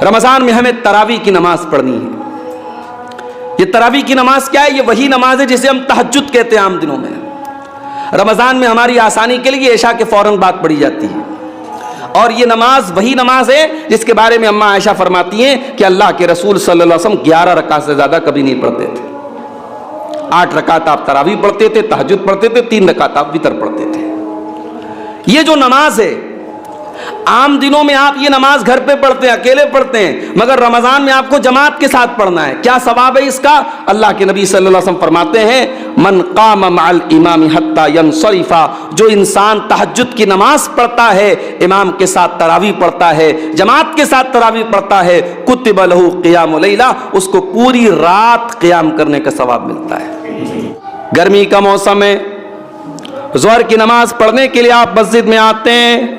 رمضان میں ہمیں تراویح کی نماز پڑھنی ہے. یہ تراویح کی نماز کیا ہے؟ یہ وہی نماز ہے جسے ہم تہجد کہتے ہیں عام دنوں میں. رمضان میں ہماری آسانی کے لیے عشاء کے فوراً بعد پڑھی جاتی ہے. اور یہ نماز وہی نماز ہے جس کے بارے میں اماں عائشہ فرماتی ہیں کہ اللہ کے رسول صلی اللہ علیہ وسلم 11 رکعت سے زیادہ کبھی نہیں پڑھتے تھے. 8 رکعت آپ تراویح پڑھتے تھے, تہجد پڑھتے تھے, 3 رکعت آپ وتر پڑھتے تھے. یہ جو نماز ہے عام دنوں میں آپ یہ نماز گھر پہ پڑھتے ہیں, اکیلے پڑھتے ہیں, مگر رمضان میں آپ کو جماعت کے ساتھ پڑھنا ہے. کیا ثواب ہے اس کا؟ اللہ کے نبی صلی اللہ علیہ وسلم فرماتے ہیں من قام مع الامام حتی ینصرف, جو انسان تہجد کی نماز پڑھتا ہے, امام کے ساتھ تراویح پڑھتا ہے, جماعت کے ساتھ تراویح پڑھتا ہے, کتب لہ قیام لیلہ, اس کو پوری رات قیام کرنے کا ثواب ملتا ہے. گرمی کا موسم ہے, ظہر کی نماز پڑھنے کے لیے آپ مسجد میں آتے ہیں.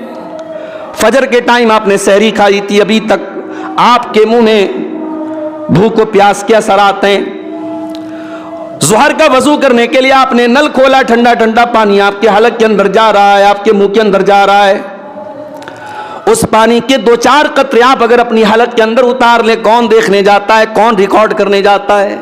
فجر کے ٹائم آپ نے سحری کھائی تھی, ابھی تک آپ کے منہ میں بھوک و پیاس کے اثر آتے ہیں. ظہر کا وضو کرنے کے لیے آپ نے نل کھولا, ٹھنڈا ٹھنڈا پانی آپ کے حلق کے اندر جا رہا ہے, آپ کے منہ کے اندر جا رہا ہے. اس پانی کے 2-4 قطرے آپ اگر اپنی حلق کے اندر اتار لیں, کون دیکھنے جاتا ہے, کون ریکارڈ کرنے جاتا ہے؟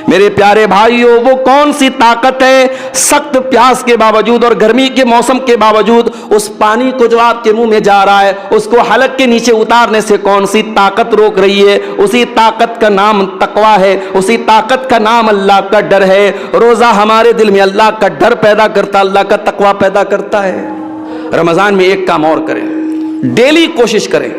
میرے پیارے بھائیوں, وہ کون سی طاقت ہے سخت پیاس کے باوجود اور گرمی کے موسم کے باوجود اس پانی کو جو آپ کے منہ میں جا رہا ہے اس کو حلق کے نیچے اتارنے سے کون سی طاقت روک رہی ہے؟ اسی طاقت کا نام تقویٰ ہے, اسی طاقت کا نام اللہ کا ڈر ہے. روزہ ہمارے دل میں اللہ کا ڈر پیدا کرتا, اللہ کا تقویٰ پیدا کرتا ہے. رمضان میں ایک کام اور کریں, ڈیلی کوشش کریں,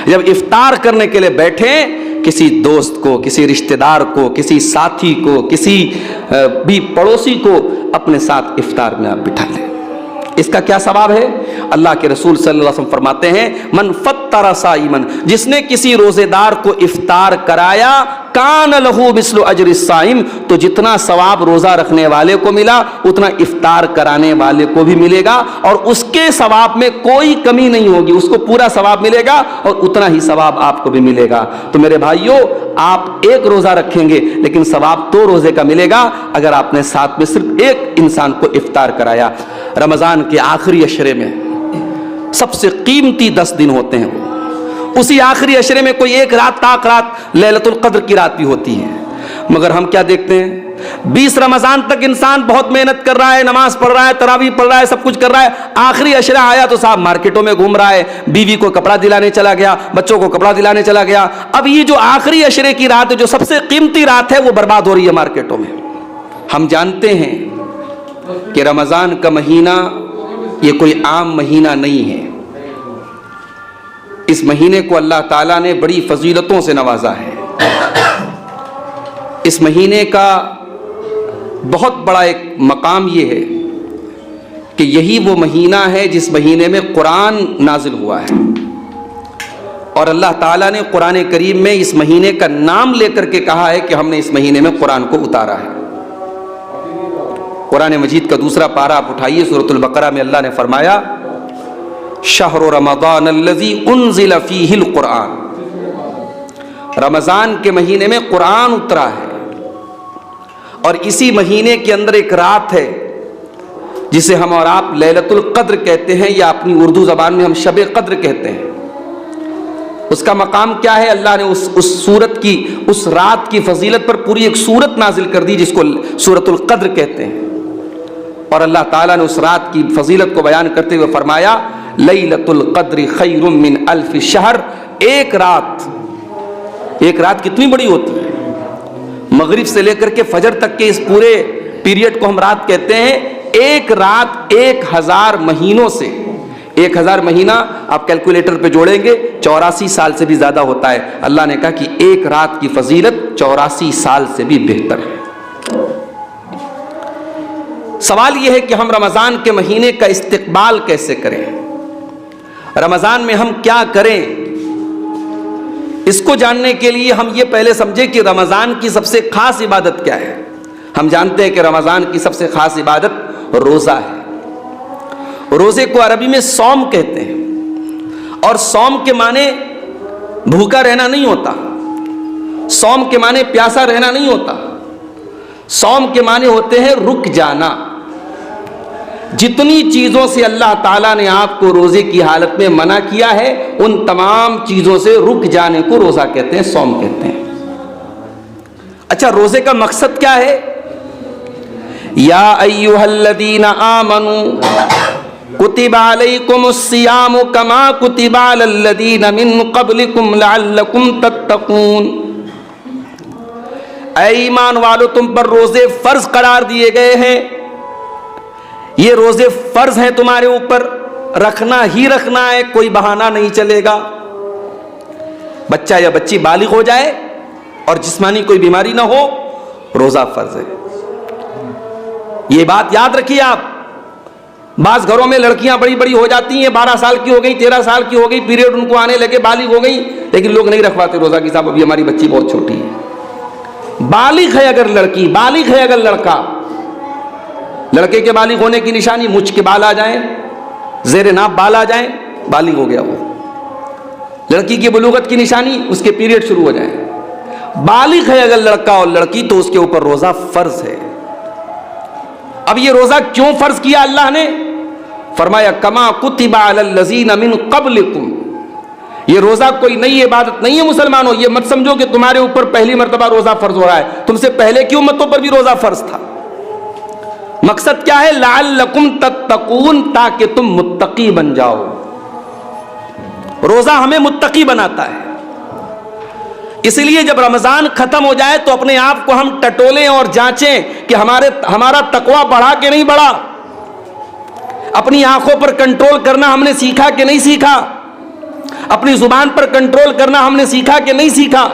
جب افطار کرنے کے لیے بیٹھیں کسی دوست کو, کسی رشتہ دار کو, کسی ساتھی کو, کسی بھی پڑوسی کو اپنے ساتھ افطار میں آپ بٹھا لیں. اس کا کیا ثواب ہے؟ اللہ کے رسول صلی اللہ علیہ وسلم فرماتے ہیں من فطر صائمن, جس نے کسی روزے دار کو افطار کرایا, کان لہ مثل اجر الصائم, تو جتنا ثواب روزہ رکھنے والے کو ملا اتنا افطار کرانے والے کو بھی ملے گا, اور اس کے ثواب میں کوئی کمی نہیں ہوگی, اس کو پورا ثواب ملے گا اور اتنا ہی ثواب آپ کو بھی ملے گا. تو میرے بھائیوں, آپ ایک روزہ رکھیں گے لیکن ثواب 2 روزے کا ملے گا اگر آپ نے ساتھ میں صرف ایک انسان کو افطار کرایا. رمضان کے آخری عشرے میں سب سے قیمتی 10 دن ہوتے ہیں, اسی آخری عشرے میں کوئی ایک رات تاک رات لیلۃ القدر کی رات بھی ہوتی ہے. مگر ہم کیا دیکھتے ہیں, 20 رمضان تک انسان بہت محنت کر رہا ہے, نماز پڑھ رہا ہے, تراویح پڑھ رہا ہے, سب کچھ کر رہا ہے, آخری عشرہ آیا تو صاحب مارکیٹوں میں گھوم رہا ہے, بیوی کو کپڑا دلانے چلا گیا, بچوں کو کپڑا دلانے چلا گیا. اب یہ جو آخری عشرے کی رات ہے, جو سب سے قیمتی رات ہے, وہ برباد ہو رہی ہے مارکیٹوں میں. ہم جانتے ہیں کہ رمضان کا مہینہ یہ کوئی عام مہینہ نہیں ہے. اس مہینے کو اللہ تعالیٰ نے بڑی فضیلتوں سے نوازا ہے. اس مہینے کا بہت بڑا ایک مقام یہ ہے کہ یہی وہ مہینہ ہے جس مہینے میں قرآن نازل ہوا ہے, اور اللہ تعالیٰ نے قرآن کریم میں اس مہینے کا نام لے کر کے کہا ہے کہ ہم نے اس مہینے میں قرآن کو اتارا ہے. قرآن مجید کا 2 پارہ آپ اٹھائیے, سورۃ البقرہ میں اللہ نے فرمایا شہر رمضان الذی انزل فیہ القرآن, رمضان کے مہینے میں قرآن اترا ہے, اور اسی مہینے کے اندر ایک رات ہے جسے ہم اور آپ لیلۃ القدر کہتے ہیں, یا اپنی اردو زبان میں ہم شب قدر کہتے ہیں. اس کا مقام کیا ہے؟ اللہ نے اس سورت کی, اس رات کی فضیلت پر پوری ایک سورت نازل کر دی جس کو سورۃ القدر کہتے ہیں. اور اللہ تعالیٰ نے اس رات کی فضیلت کو بیان کرتے ہوئے فرمایا لیلۃ القدر خیر من الف شہر. ایک رات کتنی بڑی ہوتی ہے, مغرب سے لے کر کے فجر تک کے اس پورے پیریڈ کو ہم رات کہتے ہیں. ایک رات 1000 مہینوں سے, 1000 مہینہ آپ کیلکولیٹر پہ جوڑیں گے 84 سال سے بھی زیادہ ہوتا ہے. اللہ نے کہا کہ ایک رات کی فضیلت 84 سال سے بھی بہتر ہے. سوال یہ ہے کہ ہم رمضان کے مہینے کا استقبال کیسے کریں, رمضان میں ہم کیا کریں. اس کو جاننے کے لیے ہم یہ پہلے سمجھیں کہ رمضان کی سب سے خاص عبادت کیا ہے. ہم جانتے ہیں کہ رمضان کی سب سے خاص عبادت روزہ ہے. روزے کو عربی میں صوم کہتے ہیں, اور صوم کے معنی بھوکا رہنا نہیں ہوتا, صوم کے معنی پیاسا رہنا نہیں ہوتا, صوم کے معنی ہوتے ہیں رک جانا. جتنی چیزوں سے اللہ تعالیٰ نے آپ کو روزے کی حالت میں منع کیا ہے ان تمام چیزوں سے رک جانے کو روزہ کہتے ہیں، صوم کہتے ہیں۔ اچھا، روزے کا مقصد کیا ہے؟ یا ایھا الذین آمنوا کتب علیکم الصیام کما کتب علی الذین من قبلکم لعلکم تتقون۔ اے ایمان والو، تم پر روزے فرض قرار دیے گئے ہیں، یہ روزے فرض ہیں تمہارے اوپر، رکھنا ہی رکھنا ہے، کوئی بہانہ نہیں چلے گا۔ بچہ یا بچی بالغ ہو جائے اور جسمانی کوئی بیماری نہ ہو، روزہ فرض ہے۔ یہ بات یاد رکھیے آپ۔ بعض گھروں میں لڑکیاں بڑی بڑی ہو جاتی ہیں، 12 سال کی ہو گئی، 13 سال کی ہو گئی، پیریڈ ان کو آنے لگے، بالغ ہو گئی، لیکن لوگ نہیں رکھواتے روزہ کہ صاحب ابھی ہماری بچی بہت چھوٹی ہے۔ بالغ ہے اگر لڑکی، بالغ ہے اگر لڑکا، لڑکے کے بالغ ہونے کی نشانی مچھ کے بال آ جائیں، زیر ناف بال آ جائیں، بالغ ہو گیا وہ۔ لڑکی کی بلوغت کی نشانی اس کے پیریڈ شروع ہو جائیں۔ بالغ ہے اگر لڑکا اور لڑکی تو اس کے اوپر روزہ فرض ہے۔ اب یہ روزہ کیوں فرض کیا اللہ نے؟ فرمایا کما کتب علی الذین من قبلکم۔ یہ روزہ کوئی نئی عبادت نہیں ہے مسلمانوں، یہ مت سمجھو کہ تمہارے اوپر پہلی مرتبہ روزہ فرض ہو رہا ہے، تم سے پہلے کی امتوں پر بھی روزہ فرض تھا۔ مقصد کیا ہے؟ لعلکم تتقون، تاکہ تم متقی بن جاؤ۔ روزہ ہمیں متقی بناتا ہے۔ اس لیے جب رمضان ختم ہو جائے تو اپنے آپ کو ہم ٹٹولیں اور جانچیں کہ ہمارا تقویٰ بڑھا کہ نہیں بڑھا، اپنی آنکھوں پر کنٹرول کرنا ہم نے سیکھا کہ نہیں سیکھا، اپنی زبان پر کنٹرول کرنا ہم نے سیکھا کہ نہیں سیکھا۔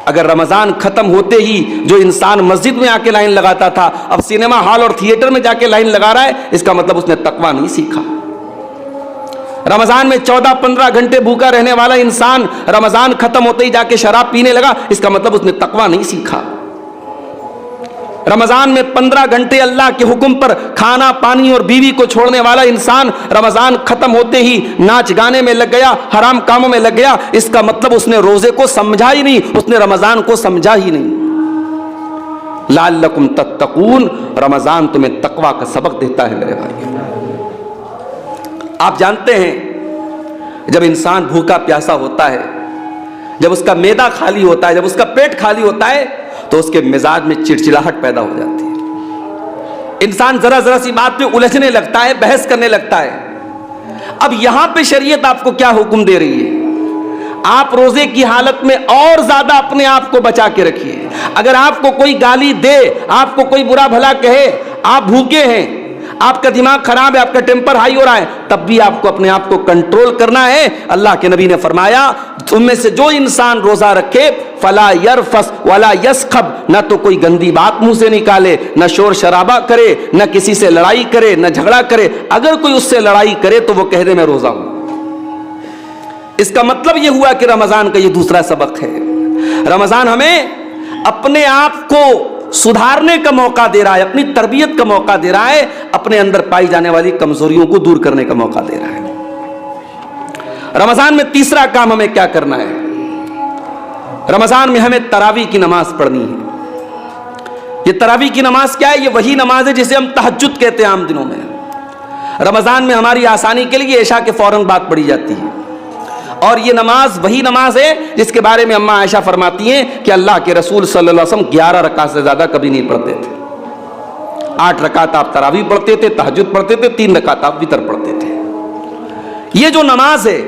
اگر رمضان ختم ہوتے ہی جو انسان مسجد میں آ کے لائن لگاتا تھا اب سینما ہال اور تھیٹر میں جا کے لائن لگا رہا ہے، اس کا مطلب اس نے تقویٰ نہیں سیکھا۔ رمضان میں 14-15 گھنٹے بھوکا رہنے والا انسان رمضان ختم ہوتے ہی جا کے شراب پینے لگا، اس کا مطلب اس نے تقویٰ نہیں سیکھا۔ رمضان میں 15 گھنٹے اللہ کے حکم پر کھانا پانی اور بیوی کو چھوڑنے والا انسان رمضان ختم ہوتے ہی ناچ گانے میں لگ گیا، حرام کاموں میں لگ گیا، اس کا مطلب اس نے روزے کو سمجھا ہی نہیں، اس نے رمضان کو سمجھا ہی نہیں۔ لعلکم تتقون، رمضان تمہیں تقویٰ کا سبق دیتا ہے میرے بھائی۔ آپ جانتے ہیں جب انسان بھوکا پیاسا ہوتا ہے، جب اس کا معدہ خالی ہوتا ہے، جب اس کا پیٹ خالی ہوتا ہے تو اس کے مزاج میں چڑچڑاہٹ پیدا ہو جاتی ہے، انسان ذرا ذرا سی بات پہ الجھنے لگتا ہے، بحث کرنے لگتا ہے۔ اب یہاں پہ شریعت آپ کو کیا حکم دے رہی ہے؟ آپ روزے کی حالت میں اور زیادہ اپنے آپ کو بچا کے رکھیے۔ اگر آپ کو کوئی گالی دے، آپ کو کوئی برا بھلا کہے، آپ بھوکے ہیں، آپ کا دماغ خراب ہے، آپ کا ٹیمپر ہائی ہو رہا ہے، تب بھی آپ کو اپنے آپ کو کنٹرول کرنا ہے۔ اللہ کے نبی نے فرمایا تم میں سے جو انسان روزہ رکھے فلا یرفس ولا یسخب، نہ تو کوئی گندی بات منہ سے نکالے، نہ شور شرابہ کرے، نہ کسی سے لڑائی کرے، نہ جھگڑا کرے۔ اگر کوئی اس سے لڑائی کرے تو وہ کہہ دے میں روزہ ہوں۔ اس کا مطلب یہ ہوا کہ رمضان کا یہ دوسرا سبق ہے۔ رمضان ہمیں اپنے آپ کو سدھارنے کا موقع دے رہا ہے، اپنی تربیت کا موقع دے رہا ہے، اپنے اندر پائی جانے والی کمزوریوں کو دور کرنے کا موقع دے رہا ہے۔ رمضان میں تیسرا کام ہمیں کیا کرنا ہے؟ رمضان میں ہمیں تراویح کی نماز پڑھنی ہے۔ یہ تراویح کی نماز کیا ہے؟ یہ وہی نماز ہے جسے ہم تہجد کہتے ہیں عام دنوں میں۔ رمضان میں ہماری آسانی کے لیے عشاء کے فوراً بعد پڑھی جاتی ہے، اور یہ نماز وہی نماز ہے جس کے بارے میں اماں عائشہ فرماتی ہیں کہ اللہ کے رسول صلی اللہ علیہ وسلم 11 رکعت سے زیادہ کبھی نہیں پڑھتے تھے۔ 8 رکعت آپ تراویح پڑھتے تھے، تہجد پڑھتے تھے، 3 رکعت آپ وتر پڑھتے تھے۔ یہ جو نماز ہے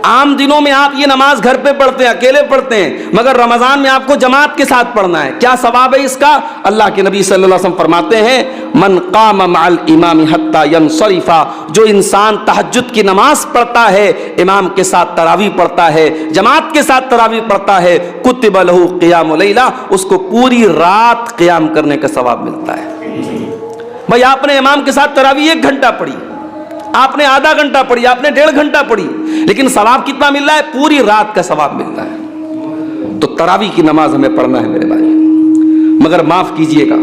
عام دنوں میں آپ یہ نماز گھر پہ پڑھتے ہیں، اکیلے پڑھتے ہیں، مگر رمضان میں آپ کو جماعت کے ساتھ پڑھنا ہے۔ کیا ثواب ہے اس کا؟ اللہ کے نبی صلی اللہ علیہ وسلم فرماتے ہیں من قام مع الامام حتی ینصرف، جو انسان تہجد کی نماز پڑھتا ہے، امام کے ساتھ تراویح پڑھتا ہے، جماعت کے ساتھ تراویح پڑھتا ہے، کتب لہ قیام لیلہ، اس کو پوری رات قیام کرنے کا ثواب ملتا ہے۔ بھائی آپ نے امام کے ساتھ تراویح 1 گھنٹہ پڑھی، آپ نے آدھا گھنٹہ پڑھی، آپ نے 1.5 گھنٹہ پڑھی، لیکن ثواب کتنا مل رہا ہے؟ پوری رات کا ثواب مل رہا ہے۔ تو تراویح کی نماز ہمیں پڑھنا ہے میرے بھائی۔ مگر معاف کیجئے گا،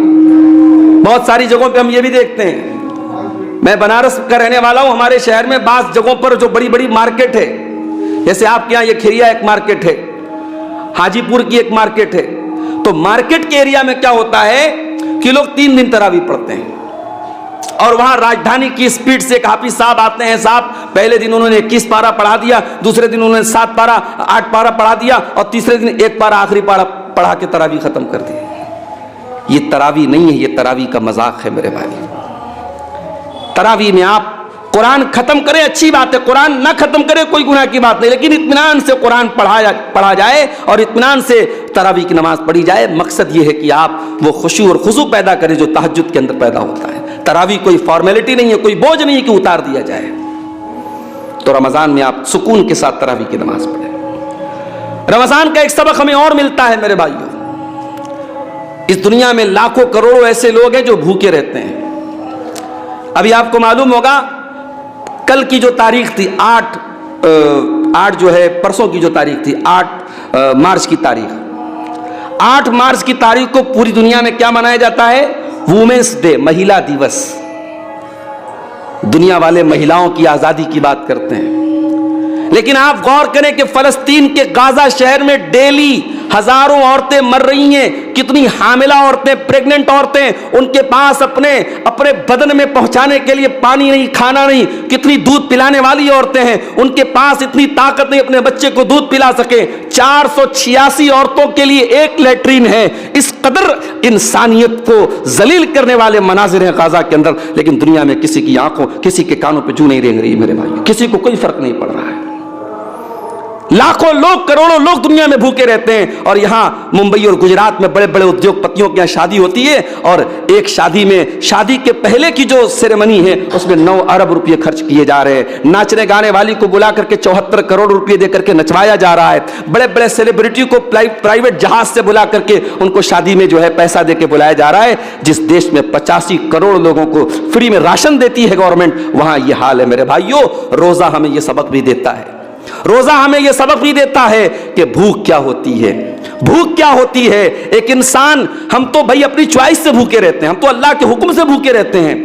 بہت ساری جگہوں پہ ہم یہ بھی دیکھتے ہیں، میں بنارس کا رہنے والا ہوں، ہمارے شہر میں بعض جگہوں پر جو بڑی بڑی مارکیٹ ہے، جیسے آپ کے یہاں یہ کھیریا ایک مارکیٹ ہے، حاجی پور کی ایک مارکیٹ ہے، تو مارکیٹ کے ایریا میں کیا ہوتا ہے کہ لوگ 3 دن تراویح پڑھتے ہیں۔ اور وہاں راجدھانی کی سپیڈ سے ایک حافظ صاحب آتے ہیں، صاحب پہلے دن انہوں نے 21 پارہ پڑھا دیا، دوسرے دن انہوں نے 7 پارہ 8 پارہ پڑھا دیا، اور تیسرے دن 1 پارہ آخری پارہ پڑھا کے تراویح ختم کر دی۔ یہ تراویح نہیں ہے، یہ تراویح کا مذاق ہے میرے بھائی۔ تراویح میں آپ قرآن ختم کریں، اچھی بات ہے، قرآن نہ ختم کرے کوئی گناہ کی بات نہیں، لیکن اطمینان سے قرآن پڑھا جائے اور اطمینان سے تراویح کی نماز پڑھی جائے۔ مقصد یہ ہے کہ آپ وہ خشوع اور خضوع پیدا کریں جو تہجد کے اندر پیدا ہوتا ہے۔ تراویح کوئی فارمیلٹی نہیں ہے، کوئی بوجھ نہیں ہے کہ اتار دیا جائے۔ تو رمضان میں آپ سکون کے ساتھ تراویح کی نماز پڑھیں۔ رمضان کا ایک سبق ہمیں اور ملتا ہے میرے بھائیوں، اس دنیا میں لاکھوں کروڑوں ایسے لوگ ہیں جو بھوکے رہتے ہیں۔ ابھی آپ کو معلوم ہوگا کل کی جو تاریخ تھی 8 جو ہے پرسوں کی جو تاریخ تھی 8 مارچ کی تاریخ، 8 مارچ کی تاریخ کو پوری دنیا میں کیا منایا جاتا ہے؟ وومنس ڈے، مہیلا دیوس۔ دنیا والے مہیلاؤں کی آزادی کی بات کرتے ہیں، لیکن آپ غور کریں کہ فلسطین کے غازہ شہر میں ڈیلی ہزاروں عورتیں مر رہی ہیں۔ کتنی حاملہ عورتیں، پریگننٹ عورتیں، ان کے پاس اپنے بدن میں پہنچانے کے لیے پانی نہیں، کھانا نہیں۔ کتنی دودھ پلانے والی عورتیں ہیں، ان کے پاس اتنی طاقت نہیں اپنے بچے کو دودھ پلا سکے۔ 486 عورتوں کے لیے 1 لیٹرین ہے۔ اس قدر انسانیت کو ذلیل کرنے والے مناظر ہیں غازہ کے اندر، لیکن دنیا میں کسی کی آنکھوں، کسی کے کانوں پہ جو نہیں رینگ رہی میرے بھائی، کسی کو کوئی فرق نہیں پڑ رہا ہے۔ لاکھوں لوگ، کروڑوں لوگ دنیا میں بھوکے رہتے ہیں، اور یہاں ممبئی اور گجرات میں بڑے بڑے ادیوگ پتیوں کے یہاں شادی ہوتی ہے، اور ایک شادی میں شادی کے پہلے کی جو سیریمنی ہے اس میں 9 ارب روپے خرچ کیے جا رہے ہیں۔ ناچنے گانے والی کو بلا کر کے 74 کروڑ روپے دے کر کے نچوایا جا رہا ہے۔ بڑے بڑے سیلیبریٹی کو پرائیویٹ جہاز سے بلا کر کے ان کو شادی میں جو ہے پیسہ دے کے بلایا جا رہا ہے۔ جس دیش میں 85 کروڑ لوگوں کو فری میں راشن دیتی ہے گورنمنٹ، وہاں یہ حال ہے میرے بھائیوں۔ روزہ ہمیں یہ سبق بھی دیتا ہے، روزہ ہمیں یہ سبق بھی دیتا ہے کہ بھوک کیا ہوتی ہے، بھوک کیا ہوتی ہے۔ ایک انسان، ہم تو بھائی اپنی چوائس سے بھوکے رہتے ہیں، ہم تو اللہ کے حکم سے بھوکے رہتے ہیں،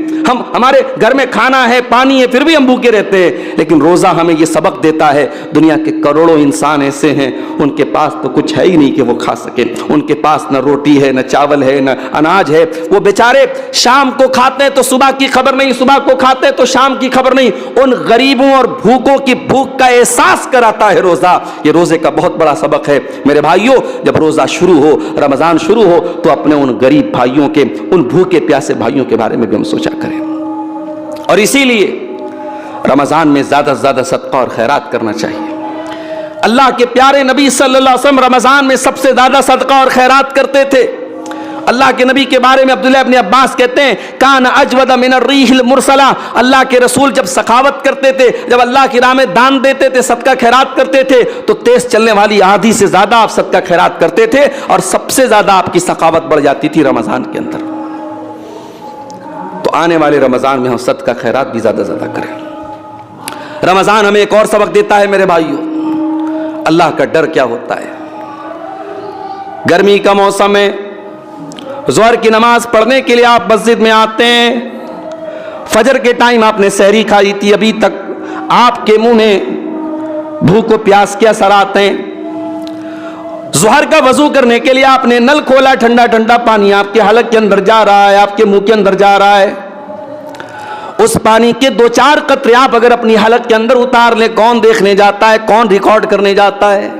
ہمارے گھر میں کھانا ہے، پانی ہے، پھر بھی ہم بھوکے رہتے ہیں۔ لیکن روزہ ہمیں یہ سبق دیتا ہے، دنیا کے کروڑوں انسان ایسے ہیں ان کے پاس تو کچھ ہے ہی نہیں کہ وہ کھا سکے، ان کے پاس نہ روٹی ہے، نہ چاول ہے، نہ اناج ہے۔ وہ بیچارے شام کو کھاتے ہیں تو صبح کی خبر نہیں، صبح کو کھاتے ہیں تو شام کی خبر نہیں۔ ان غریبوں اور بھوکوں کی بھوک کا احساس کراتا ہے روزہ۔ یہ روزے کا بہت بڑا سبق ہے میرے بھائیوں۔ جب روزہ شروع ہو، رمضان شروع ہو، تو اپنے ان غریب بھائیوں کے، ان بھوکے پیاسے بھائیوں کے بارے میں بھی ہم سوچا کریں۔ اور اسی لیے رمضان میں زیادہ سے زیادہ صدقہ اور خیرات کرنا چاہیے۔ اللہ کے پیارے نبی صلی اللہ علیہ وسلم رمضان میں سب سے زیادہ صدقہ اور خیرات کرتے تھے۔ اللہ کے نبی کے بارے میں عبداللہ ابن عباس کہتے ہیں کان اجود من الریح المرسلہ، اللہ کے رسول جب سخاوت کرتے تھے، جب اللہ کی راہ میں دان دیتے تھے، صدقہ خیرات کرتے تھے، تو تیز چلنے والی آندھی سے زیادہ آپ صدقہ خیرات کرتے تھے، اور سب سے زیادہ آپ کی سخاوت بڑھ جاتی تھی رمضان کے اندر۔ تو آنے والے رمضان میں ہم صدقہ خیرات بھی زیادہ زیادہ کریں۔ رمضان ہمیں ایک اور سبق دیتا ہے میرے بھائیوں، اللہ کا ڈر کیا ہوتا ہے۔ گرمی کا موسم ہے، ظہر کی نماز پڑھنے کے لیے آپ مسجد میں آتے ہیں، فجر کے ٹائم آپ نے سحری کھائی تھی، ابھی تک آپ کے منہ میں بھوک و پیاس کے اثر آتے ہیں۔ ظہر کا وضو کرنے کے لیے آپ نے نل کھولا، ٹھنڈا ٹھنڈا پانی آپ کے حلق کے اندر جا رہا ہے، آپ کے منہ کے اندر جا رہا ہے۔ اس پانی کے 2-4 قطرے آپ اگر اپنی حلق کے اندر اتار لیں، کون دیکھنے جاتا ہے، کون ریکارڈ کرنے جاتا ہے؟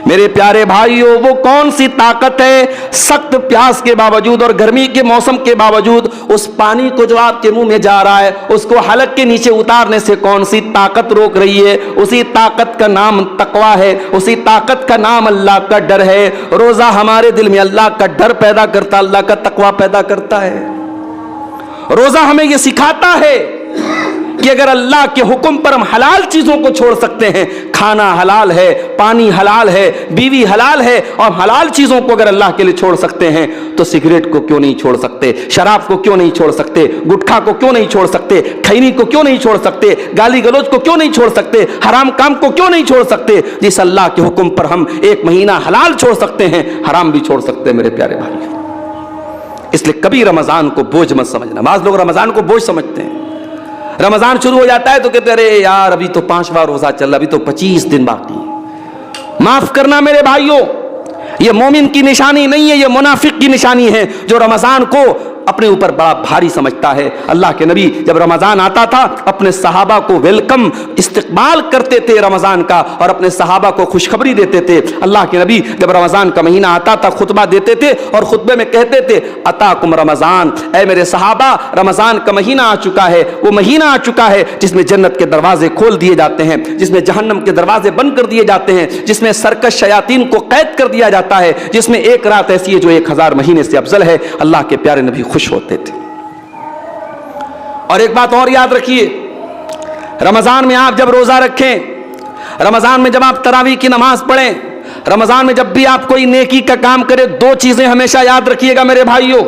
میرے پیارے بھائیوں، وہ کون سی طاقت ہے سخت پیاس کے باوجود اور گرمی کے موسم کے باوجود اس پانی کو جو آپ کے منہ میں جا رہا ہے اس کو حلق کے نیچے اتارنے سے کون سی طاقت روک رہی ہے؟ اسی طاقت کا نام تقویٰ ہے، اسی طاقت کا نام اللہ کا ڈر ہے۔ روزہ ہمارے دل میں اللہ کا ڈر پیدا کرتا، اللہ کا تقویٰ پیدا کرتا ہے۔ روزہ ہمیں یہ سکھاتا ہے کہ اگر اللہ کے حکم پر ہم حلال چیزوں کو چھوڑ سکتے ہیں، کھانا حلال ہے، پانی حلال ہے، بیوی حلال ہے، اور حلال چیزوں کو اگر اللہ کے لیے چھوڑ سکتے ہیں تو سگریٹ کو کیوں نہیں چھوڑ سکتے، شراب کو کیوں نہیں چھوڑ سکتے، گٹکھا کو کیوں نہیں چھوڑ سکتے، کھینی کو کیوں نہیں چھوڑ سکتے، گالی گلوچ کو کیوں نہیں چھوڑ سکتے، حرام کام کو کیوں نہیں چھوڑ سکتے؟ جس اللہ کے حکم پر ہم 1 مہینہ حلال چھوڑ سکتے ہیں، حرام بھی چھوڑ سکتے ہیں میرے پیارے بھائی۔ اس لیے کبھی رمضان کو بوجھ مت سمجھنا۔ بعض لوگ رمضان کو بوجھ سمجھتے ہیں، رمضان شروع ہو جاتا ہے تو کہتے ہیں ارے یار ابھی تو 5واں روزہ چل رہا، ابھی تو 25 دن باقی ہے۔ معاف کرنا میرے بھائیوں، یہ مومن کی نشانی نہیں ہے، یہ منافق کی نشانی ہے جو رمضان کو اپنے اوپر بڑا بھاری سمجھتا ہے۔ اللہ کے نبی جب رمضان آتا تھا اپنے صحابہ کو ویلکم استقبال کرتے تھے رمضان کا، اور اپنے صحابہ کو خوشخبری دیتے تھے۔ اللہ کے نبی جب رمضان کا مہینہ آتا تھا خطبہ دیتے تھے اور خطبے میں کہتے تھے اتاکم رمضان، اے میرے صحابہ رمضان کا مہینہ آ چکا ہے، وہ مہینہ آ چکا ہے جس میں جنت کے دروازے کھول دیے جاتے ہیں، جس میں جہنم کے دروازے بند کر دیے جاتے ہیں، جس میں سرکش شیاطین کو قید کر دیا جاتا ہے، جس میں ایک رات ایسی ہے جو 1000 مہینے سے افضل ہے۔ اللہ کے پیارے نبی خوش ہوتے تھے۔ اور ایک بات اور یاد رکھیے، رمضان میں آپ جب روزہ رکھیں، رمضان میں جب آپ تراویح کی نماز پڑھیں، رمضان میں جب بھی آپ کوئی نیکی کا کام کرے، دو چیزیں ہمیشہ یاد رکھیے گا میرے بھائیوں،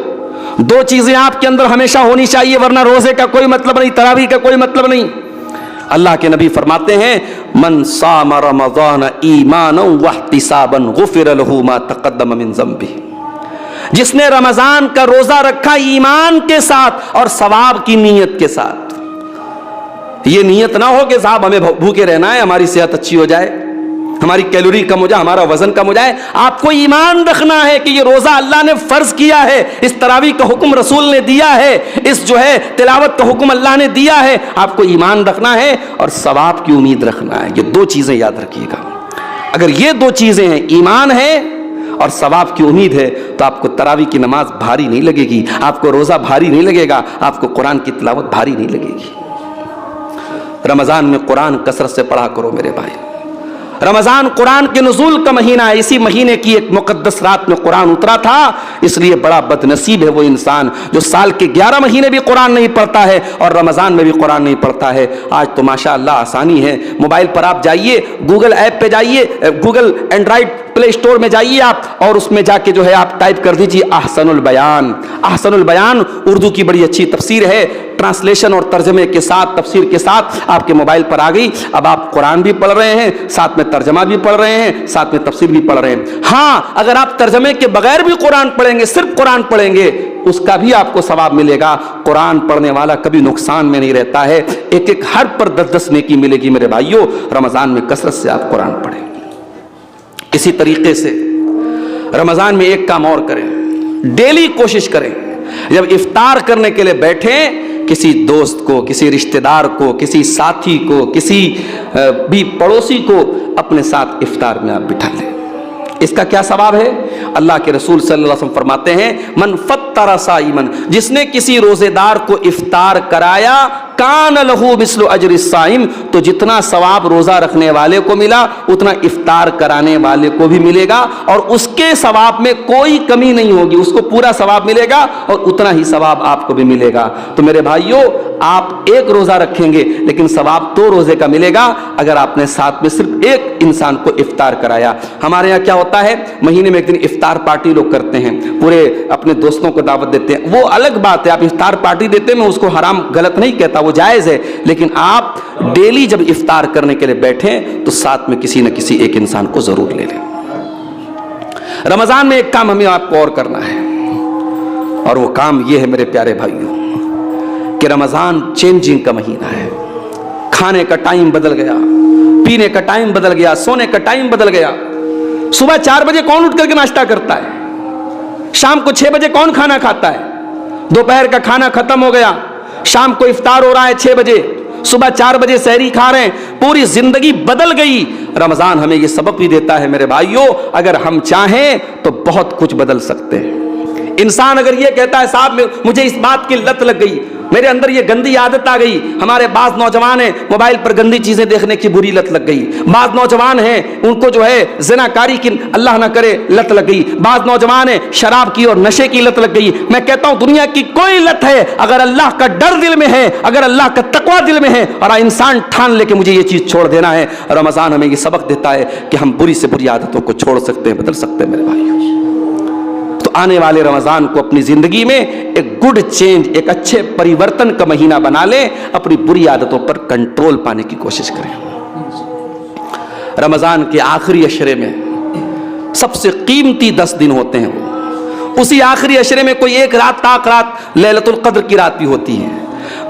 دو چیزیں آپ کے اندر ہمیشہ ہونی چاہیے، ورنہ روزے کا کوئی مطلب نہیں، تراویح کا کوئی مطلب نہیں۔ اللہ کے نبی فرماتے ہیں من صام رمضان ایمانا واحتسابا غفر له ما تقدم من ذنبه، جس نے رمضان کا روزہ رکھا ایمان کے ساتھ اور ثواب کی نیت کے ساتھ۔ یہ نیت نہ ہو کہ صاحب ہمیں بھوکے رہنا ہے، ہماری صحت اچھی ہو جائے، ہماری کیلوری کم ہو جائے، ہمارا وزن کم ہو جائے۔ آپ کو ایمان رکھنا ہے کہ یہ روزہ اللہ نے فرض کیا ہے، اس تراویح کا حکم رسول نے دیا ہے، اس جو ہے تلاوت کا حکم اللہ نے دیا ہے، آپ کو ایمان رکھنا ہے اور ثواب کی امید رکھنا ہے۔ یہ دو چیزیں یاد رکھیے گا۔ اگر یہ دو چیزیں ہیں، ایمان ہے اور ثواب کی امید ہے، تو آپ کو تراویح کی نماز بھاری نہیں لگے گی، آپ کو روزہ بھاری نہیں لگے گا، آپ کو قرآن کی تلاوت بھاری نہیں لگے گی۔ رمضان میں قرآن کثرت سے پڑھا کرو میرے بھائی۔ رمضان قرآن کے نزول کا مہینہ ہے، اسی مہینے کی ایک مقدس رات میں قرآن اترا تھا، اس لیے بڑا بد نصیب ہے وہ انسان جو سال کے 11 مہینے بھی قرآن نہیں پڑھتا ہے اور رمضان میں بھی قرآن نہیں پڑھتا ہے۔ آج تو ماشاءاللہ آسانی ہے، موبائل پر آپ جائیے، گوگل ایپ پہ جائیے، گوگل اینڈرائڈ پلے اسٹور میں جائیے آپ، اور اس میں جا کے جو ہے آپ ٹائپ کر دیجیے احسن البیان۔ احسن البیان اردو کی بڑی اچھی تفسیر ہے، ٹرانسلیشن اور ترجمے کے ساتھ، تفسیر کے ساتھ آپ کے موبائل پر آ گئی۔ اب آپ قرآن بھی پڑھ رہے ہیں، ساتھ میں ترجمہ بھی پڑھ رہے ہیں، ساتھ میں تفسیر بھی پڑھ رہے ہیں۔ ہاں اگر آپ ترجمے کے بغیر بھی قرآن پڑھیں گے، صرف قرآن پڑھیں گے، اس کا بھی آپ کو ثواب ملے گا۔ قرآن پڑھنے والا کبھی نقصان میں نہیں رہتا ہے، ایک ایک حرف پر 10 نیکی ملے گی میرے بھائیوں۔ رمضان میں کثرت سے آپ قرآن پڑھیں۔ اسی طریقے سے رمضان میں ایک کام اور کریں، ڈیلی کوشش کریں جب افطار کرنے کے لیے بیٹھیں، کسی دوست کو، کسی رشتہ دار کو، کسی ساتھی کو، کسی بھی پڑوسی کو اپنے ساتھ افطار میں آپ بٹھا لیں۔ اس کا کیا ثواب ہے؟ اللہ کے رسول صلی اللہ علیہ وسلم فرماتے ہیں من فطر صائما، جس نے کسی روزے دار کو افطار کرایا، کان لہ مثل اجر الصائم، تو جتنا ثواب روزہ رکھنے والے کو ملا اتنا افطار کرانے والے کو بھی ملے گا، اور اس کے ثواب میں کوئی کمی نہیں ہوگی، اس کو پورا ثواب ملے گا اور اتنا ہی ثواب آپ کو بھی ملے گا۔ تو میرے بھائیوں، آپ ایک روزہ رکھیں گے لیکن ثواب 2 روزے کا ملے گا اگر آپ نے ساتھ میں صرف ایک انسان کو افطار کرایا۔ ہمارے یہاں کیا ہوتا ہے، مہینے میں ایک دن افطار پارٹی لوگ کرتے ہیں، پورے اپنے دوستوں کو دعوت دیتے ہیں، وہ الگ بات ہے، آپ افطار پارٹی دیتے ہیں، میں اس کو حرام غلط نہیں کہتا، وہ جائز ہے، لیکن آپ ڈیلی جب افطار کرنے کے لیے بیٹھیں تو ساتھ میں کسی نہ کسی ایک انسان کو ضرور لے لیں۔ رمضان میں ایک کام ہمیں آپ کو اور کرنا ہے، اور وہ کام یہ ہے میرے پیارے بھائیوں کہ رمضان چینجنگ کا مہینہ ہے۔ کھانے کا ٹائم بدل گیا، پینے کا ٹائم بدل گیا، سونے کا ٹائم بدل گیا۔ صبح 4 بجے کون اٹھ کر کے ناشتہ کرتا ہے؟ شام کو 6 بجے کون کھانا کھاتا ہے؟ دوپہر کا کھانا ختم ہو گیا، شام کو افطار ہو رہا ہے 6 بجے، صبح 4 بجے سحری کھا رہے ہیں، پوری زندگی بدل گئی۔ رمضان ہمیں یہ سبق بھی دیتا ہے میرے بھائیوں، اگر ہم چاہیں تو بہت کچھ بدل سکتے ہیں۔ انسان اگر یہ کہتا ہے صاحب مجھے اس بات کی لت لگ گئی، میرے اندر یہ گندی عادت آ گئی، ہمارے بعض نوجوان ہیں موبائل پر گندی چیزیں دیکھنے کی بری لت لگ گئی، بعض نوجوان ہیں ان کو جو ہے زناکاری کی اللہ نہ کرے لت لگ گئی، بعض نوجوان ہیں شراب کی اور نشے کی لت لگ گئی۔ میں کہتا ہوں دنیا کی کوئی لت ہے، اگر اللہ کا ڈر دل میں ہے، اگر اللہ کا تقوی دل میں ہے اور انسان ٹھان لے کہ مجھے یہ چیز چھوڑ دینا ہے، رمضان ہمیں یہ سبق دیتا ہے کہ ہم بری سے بری عادتوں کو چھوڑ سکتے ہیں، بدل سکتے ہیں میرے بھائیوں۔ آنے والے رمضان کو اپنی زندگی میں ایک گڈ چینج، ایک اچھے پریورتن کا مہینہ بنا لیں، اپنی بری عادتوں پر کنٹرول پانے کی کوشش کریں۔ رمضان کے آخری عشرے میں سب سے قیمتی 10 دن ہوتے ہیں، وہ اسی آخری عشرے میں کوئی ایک رات تاک رات لیلۃ القدر کی رات بھی ہوتی ہے۔